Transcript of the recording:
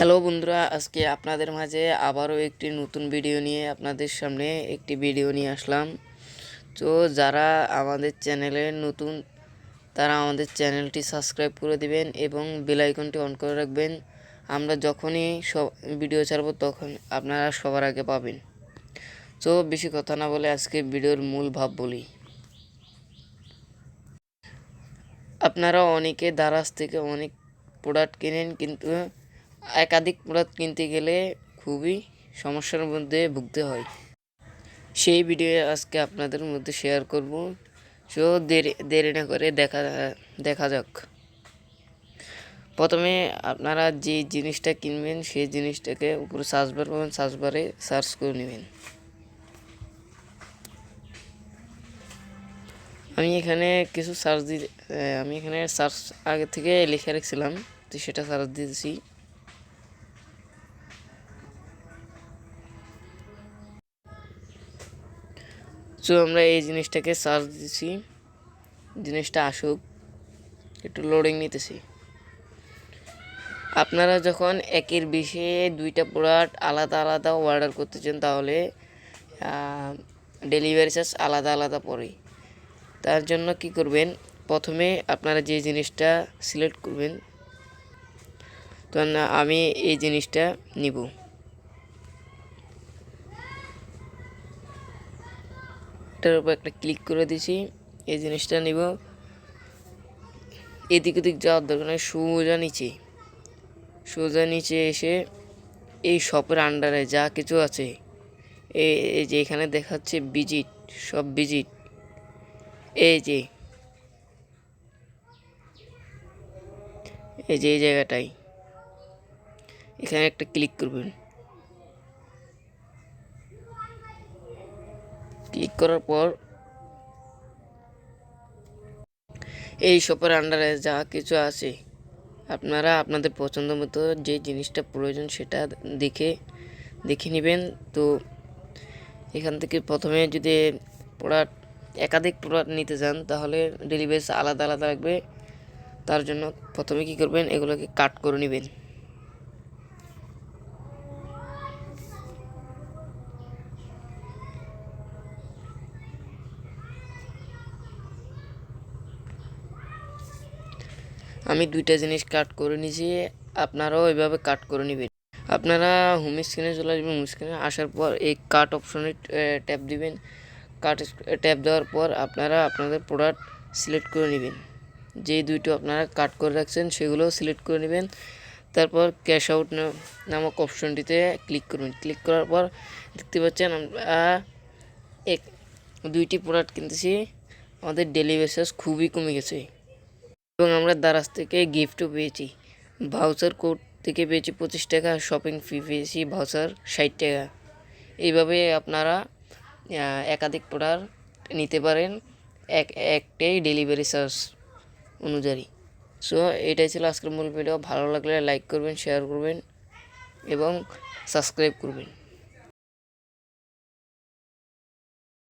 Hello বন্ধুরা, আজকে আপনাদের মাঝে আবারও একটি নতুন ভিডিও নিয়ে আপনাদের সামনে নিয়ে আসলাম। তো যারা আমাদের চ্যানেলে নতুন তারা আমাদের চ্যানেলটি সাবস্ক্রাইব করে দিবেন এবং বেল আইকনটি অন করে রাখবেন। আমরা যখনই সব ভিডিও ছাড়ব তখন আপনারা সবার আগে পাবেন। তো বেশি কথা না বলে আজকে ভিডিওর মূল ভাব বলি। আপনারা অনেকে দারাজ থেকে অনেক প্রোডাক্ট কেনেন, কিন্তু একাধিক প্রোডাক্ট কিনতে গেলে খুবই সমস্যার মধ্যে ভুগতে হয়। সেই ভিডিও আজকে আপনাদের মধ্যে শেয়ার করব। সো দেরি না করে দেখা যাক। প্রথমে আপনারা যে জিনিসটা কিনবেন সেই জিনিসটাকে উপরে সার্চ বার পাবেন, সার্চ বারে সার্চ করে নেবেন। আমি এখানে সার্চ আগে থেকে লিখে রেখেছিলাম, তো সেটা সার্চ দিয়েছি। সো আমরা এই জিনিসটাকে সার্চ দিয়েছি, জিনিসটা আসুক, একটু লোডিং নিতেছি। আপনারা যখন একের বেশি দুইটা প্রোডাক্ট আলাদা আলাদা অর্ডার করতে চান তাহলে ডেলিভারি চার্জ আলাদা আলাদা পড়ে। তার জন্য কি করবেন, প্রথমে আপনারা যে জিনিসটা সিলেক্ট করবেন, তো আমি এই জিনিসটা নিব। এটার উপর একটা ক্লিক করে দিছি, এই জিনিসটা নিব। এদিক ওদিক যাওয়ার দরকার নেই, সোজা নিচে এসে এই শপের আন্ডারে যা কিছু আছে, এই যে এখানে দেখাচ্ছে ভিজিট, সব ভিজিট, এই যে এই জায়গাটাই, এখানে একটা ক্লিক করবেন। ক্লিক করার পর এই শপের আন্ডারে যা কিছু আছে আপনারা আপনাদের পছন্দ মতো যে জিনিসটা প্রয়োজন সেটা দেখে নেবেন। তো এখান থেকে প্রথমে যদি একাধিক প্রোডাক্ট নিতে চান তাহলে ডেলিভারি আলাদা আলাদা লাগবে। তার জন্য প্রথমে কি করবেন, এগুলোকে কাট করে নেবেন। আমি দুইটা জিনিস কাট করে নিয়েছি, আপনারাও এভাবে কাট করে নেবেন। আপনারা হোম স্ক্রিনে চলে আসবেন। হোম স্ক্রিনে আসার পর এই কাট অপশনে ট্যাপ দিবেন। কাট ট্যাপ দেওয়ার পর আপনারা আপনাদের প্রোডাক্ট সিলেক্ট করে নেবেন। যেই দুইটো আপনারা কাট করে রাখছেন সেগুলোও সিলেক্ট করে নেবেন। তারপর ক্যাশ আউট নামক অপশনটিতে ক্লিক করবেন। ক্লিক করার পর দেখতে পাচ্ছেন আমরা দুইটি প্রোডাক্ট কিনতেছি, আমাদের ডেলিভারি চার্জ খুবই কমে গেছে এবং আমরা দারাজ থেকে গিফটও পেয়েছি। ভাউচার কোড থেকে পেয়েছি 25 টাকা, শপিং ফি পেয়েছি ভাউচার 60 টাকা। এইভাবে আপনারা একাধিক প্রোডাক্ট নিতে পারেন একটাই ডেলিভারি চার্জ অনুযায়ী। সো এটাই ছিল আজকের মূল ভিডিও। ভালো লাগলে লাইক করবেন, শেয়ার করবেন এবং সাবস্ক্রাইব করবেন।